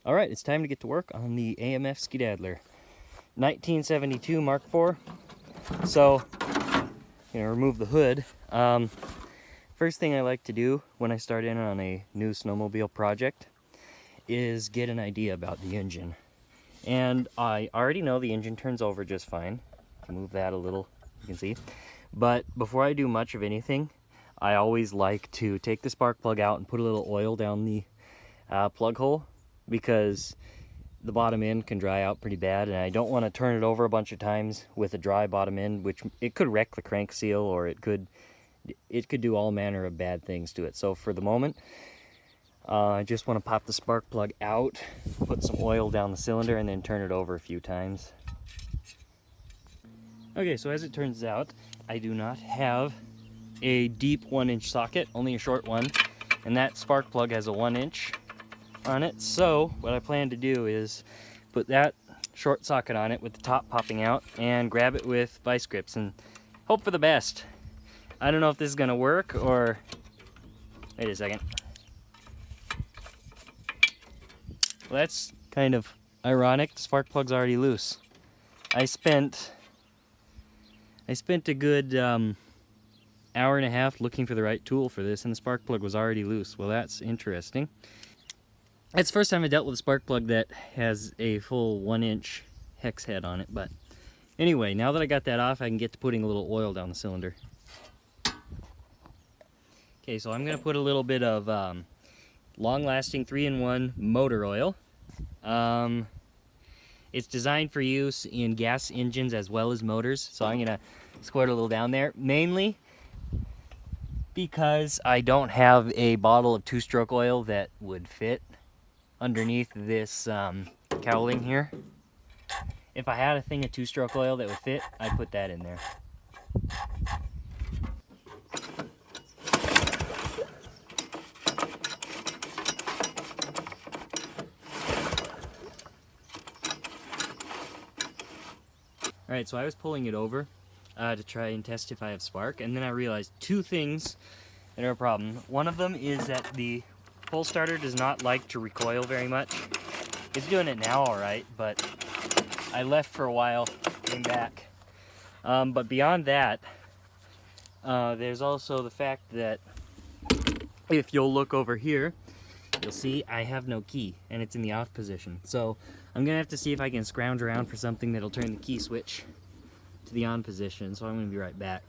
Alright, it's time to get to work on the AMF Daddler 1972 Mark IV. So, remove the hood. First thing I like to do when I start in on a new snowmobile project is get an idea about the engine. And I already know the engine turns over just fine. Move that a little, you can see. But before I do much of anything, I always like to take the spark plug out and put a little oil down the plug hole, because the bottom end can dry out pretty bad, and I don't want to turn it over a bunch of times with a dry bottom end, which it could wreck the crank seal, or it could do all manner of bad things to it. So for the moment, I just want to pop the spark plug out, put some oil down the cylinder, and then turn it over a few times. Okay, so as it turns out, I do not have a deep 1-inch socket, only a short one, and that spark plug has a 1-inch on it. So what I plan to do is put that short socket on it with the top popping out and grab it with vice grips and hope for the best. I don't know if this is gonna work, or wait a second. Well, that's kind of ironic. The spark plug's already loose. I spent a good hour and a half looking for the right tool for this, and the spark plug was already loose. Well, that's interesting. It's the first time I dealt with a spark plug that has a full 1-inch hex head on it. But anyway, now that I got that off, I can get to putting a little oil down the cylinder. Okay, so I'm going to put a little bit of long-lasting 3-in-1 motor oil. It's designed for use in gas engines as well as motors, so I'm going to squirt a little down there, mainly because I don't have a bottle of 2-stroke oil that would fit underneath this cowling here. If I had a thing of 2-stroke oil that would fit, I'd put that in there. Alright, so I was pulling it over to try and test if I have spark, and then I realized two things that are a problem. One of them is that the pull starter does not like to recoil very much. It's doing it now alright, but I left for a while, came back. But beyond that, there's also the fact that if you'll look over here, you'll see I have no key, and it's in the off position. So I'm gonna have to see if I can scrounge around for something that'll turn the key switch to the on position, so I'm gonna be right back.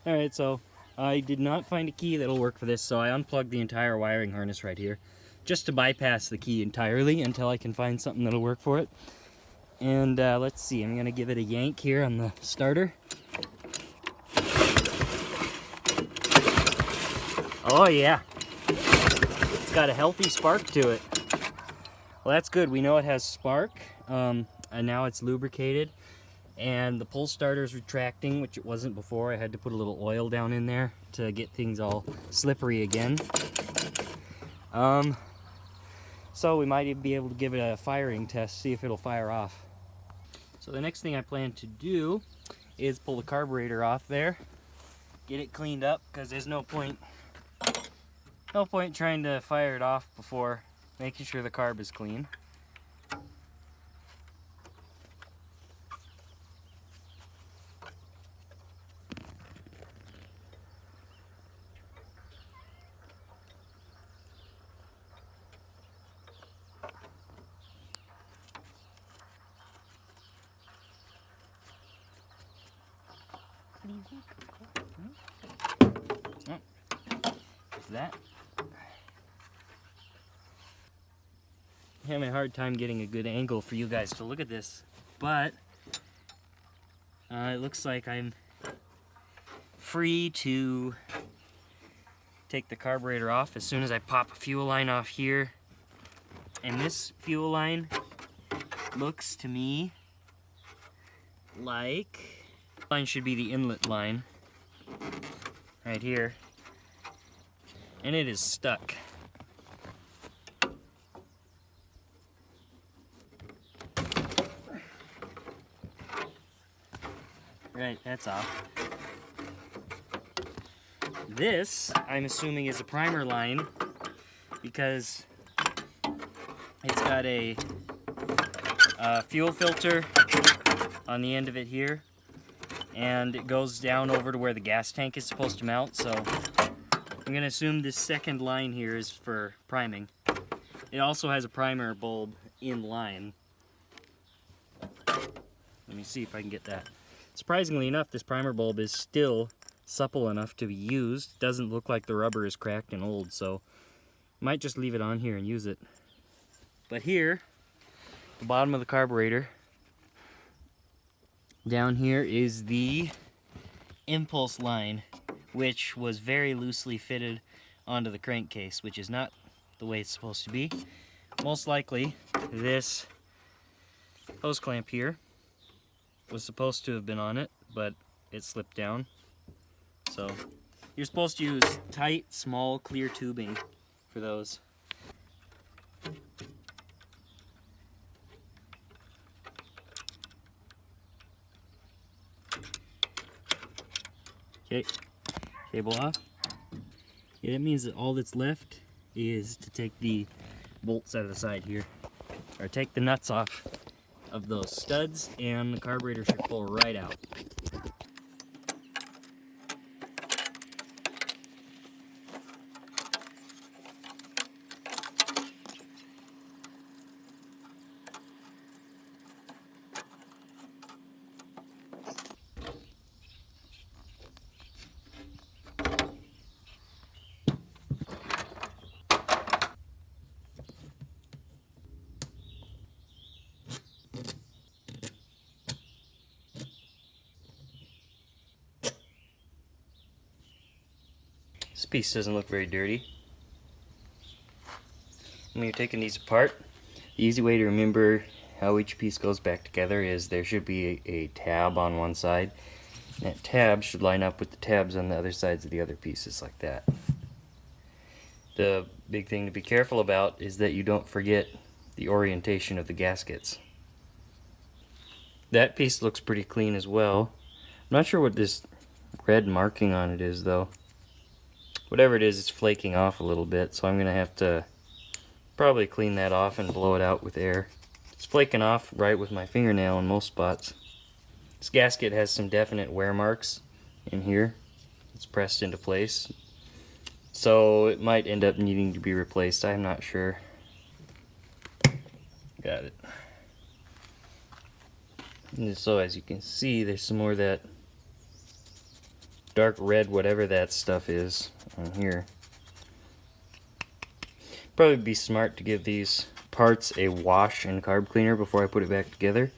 Alright, so I did not find a key that'll work for this, so I unplugged the entire wiring harness right here, just to bypass the key entirely until I can find something that'll work for it. And let's see, I'm gonna give it a yank here on the starter. Oh yeah, it's got a healthy spark to it. Well, that's good. We know it has spark, and now it's lubricated, and the pull starter is retracting, which it wasn't before. I had to put a little oil down in there to get things all slippery again. So we might even be able to give it a firing test, see if it'll fire off. So the next thing I plan to do is pull the carburetor off there, get it cleaned up, because there's no point trying to fire it off before making sure the carb is clean. Oh, there's that. I'm having a hard time getting a good angle for you guys to look at this, but it looks like I'm free to take the carburetor off as soon as I pop a fuel line off here. And this fuel line looks to me like line should be the inlet line right here, and it is stuck. Right, that's off. This, I'm assuming, is a primer line, because It's got a fuel filter on the end of it here, and it goes down over to where the gas tank is supposed to mount, so I'm going to assume this second line here is for priming. It also has a primer bulb in line. Let me see if I can get that. Surprisingly enough, this primer bulb is still supple enough to be used. Doesn't look like the rubber is cracked and old, so might just leave it on here and use it. But here, the bottom of the carburetor, down here is the impulse line, which was very loosely fitted onto the crankcase, which is not the way it's supposed to be. Most likely, this hose clamp here was supposed to have been on it, but it slipped down. So you're supposed to use tight, small, clear tubing for those. Okay, cable off. Yeah, that means that all that's left is to take the bolts out of the side here, or take the nuts off of those studs, and the carburetor should pull right out. This piece doesn't look very dirty. When you're taking these apart, the easy way to remember how each piece goes back together is there should be a tab on one side. That tab should line up with the tabs on the other sides of the other pieces, like that. The big thing to be careful about is that you don't forget the orientation of the gaskets. That piece looks pretty clean as well. I'm not sure what this red marking on it is though. Whatever it is, it's flaking off a little bit, so I'm going to have to probably clean that off and blow it out with air. It's flaking off right with my fingernail in most spots. This gasket has some definite wear marks in here. It's pressed into place, so it might end up needing to be replaced. I'm not sure. Got it. And so as you can see, there's some more of that dark red, whatever that stuff is, on here. Probably be smart to give these parts a wash and carb cleaner before I put it back together.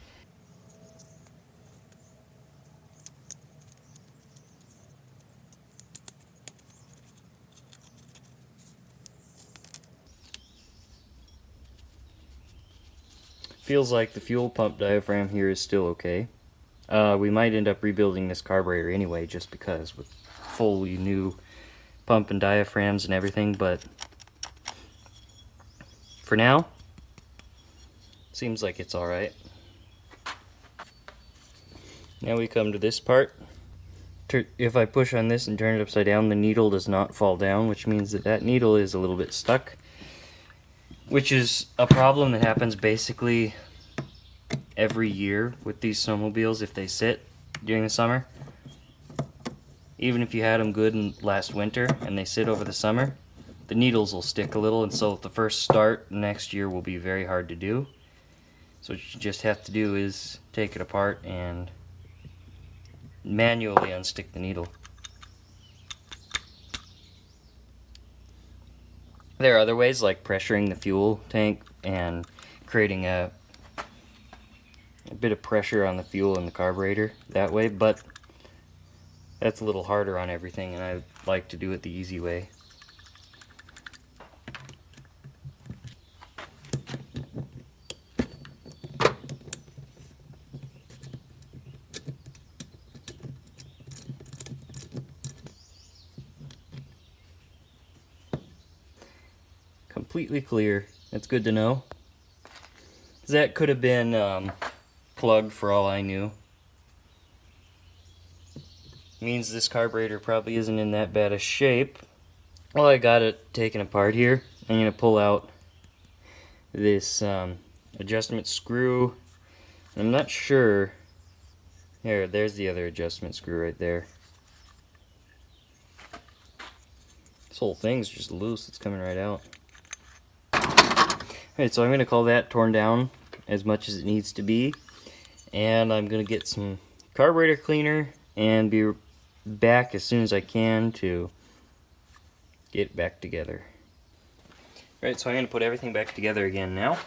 Feels like the fuel pump diaphragm here is still okay. We might end up rebuilding this carburetor anyway, just because, with fully new pump and diaphragms and everything, but for now, seems like it's alright. Now we come to this part. If I push on this and turn it upside down, the needle does not fall down, which means that that needle is a little bit stuck, which is a problem that happens basically every year with these snowmobiles if they sit during the summer. Even if you had them good in last winter and they sit over the summer, the needles will stick a little, and so the first start next year will be very hard to do. So what you just have to do is take it apart and manually unstick the needle. There are other ways, like pressuring the fuel tank and creating a bit of pressure on the fuel in the carburetor that way, but that's a little harder on everything, and I like to do it the easy way. Completely clear. That's good to know. That could have been plugged for all I knew. Means this carburetor probably isn't in that bad a shape. Well, I got it taken apart here. I'm going to pull out this adjustment screw. I'm not sure. There's the other adjustment screw right there. This whole thing's just loose. It's coming right out. Alright, so I'm going to call that torn down as much as it needs to be. And I'm going to get some carburetor cleaner and be back as soon as I can to get it back together. Alright, so I'm going to put everything back together again now.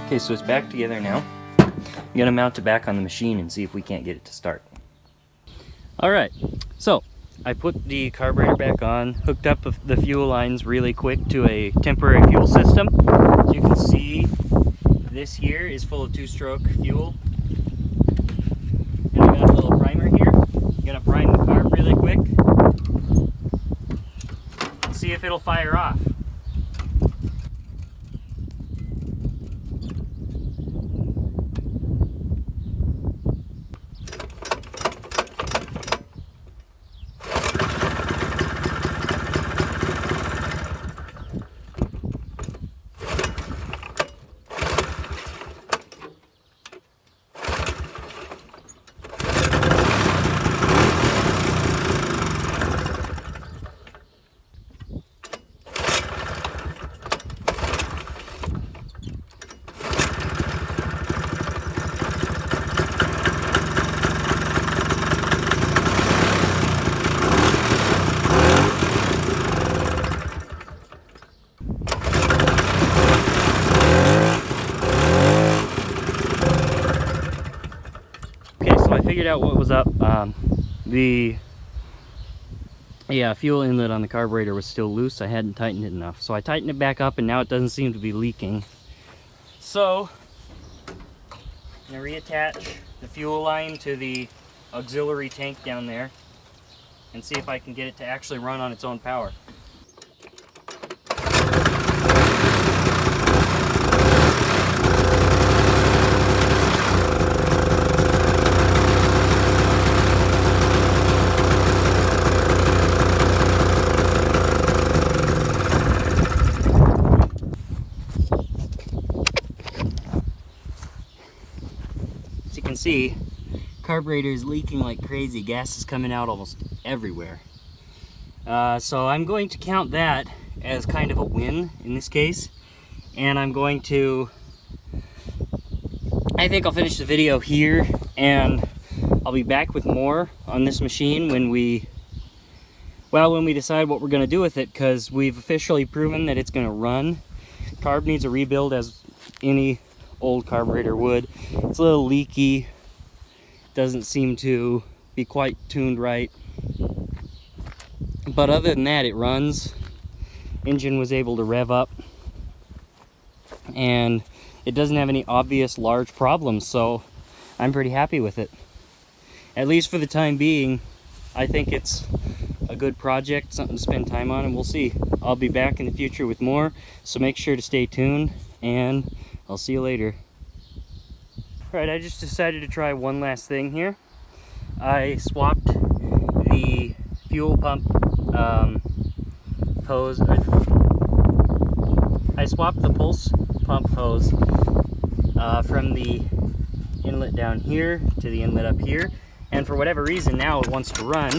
Okay, so it's back together now. I'm gonna mount it back on the machine and see if we can't get it to start. Alright, so I put the carburetor back on, hooked up the fuel lines really quick to a temporary fuel system. As you can see, this here is full of two-stroke fuel. And I got a little primer here. I'm gonna prime the carb really quick and see if it'll fire off. Figured out what was up. The fuel inlet on the carburetor was still loose. I hadn't tightened it enough, so I tightened it back up and now it doesn't seem to be leaking. So I'm gonna reattach the fuel line to the auxiliary tank down there and see if I can get it to actually run on its own power. See, carburetor is leaking like crazy. Gas is coming out almost everywhere. So I'm going to count that as kind of a win in this case, and I think I'll finish the video here, and I'll be back with more on this machine when we decide what we're going to do with it, because we've officially proven that it's going to run. Carb needs a rebuild, as any old carburetor would. It's a little leaky, doesn't seem to be quite tuned right, but other than that, it runs. Engine was able to rev up, and it doesn't have any obvious large problems, so I'm pretty happy with it. At least for the time being, I think it's a good project, something to spend time on, and we'll see. I'll be back in the future with more, so make sure to stay tuned, and I'll see you later. Alright, I just decided to try one last thing here. I swapped the fuel pump hose. I swapped the pulse pump hose from the inlet down here to the inlet up here, and for whatever reason now it wants to run.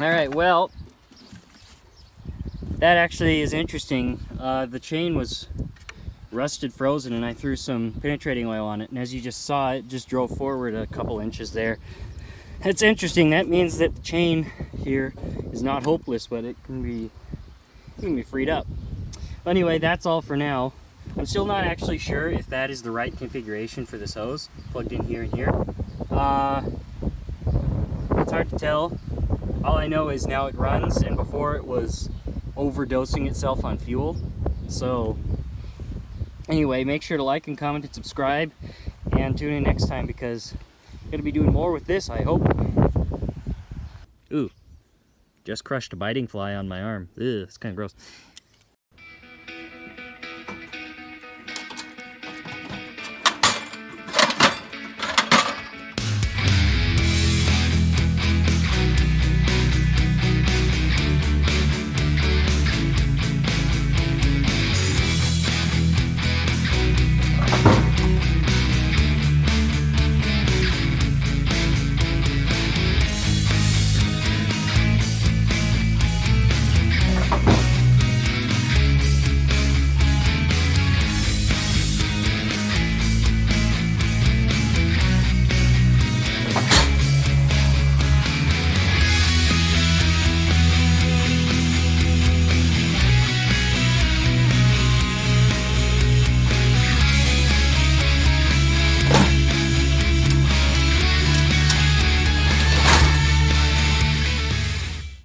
Alright, well, that actually is interesting. The chain was rusted frozen and I threw some penetrating oil on it, and as you just saw, it just drove forward a couple inches there. That's interesting. That means that the chain here is not hopeless, but it can be freed up. Anyway, that's all for now. I'm still not actually sure if that is the right configuration for this hose, plugged in here and here. It's hard to tell. All I know is now it runs, and before it was overdosing itself on fuel. So anyway, make sure to like and comment and subscribe, and tune in next time because I'm going to be doing more with this, I hope. Ooh, just crushed a biting fly on my arm. Ugh, it's kind of gross.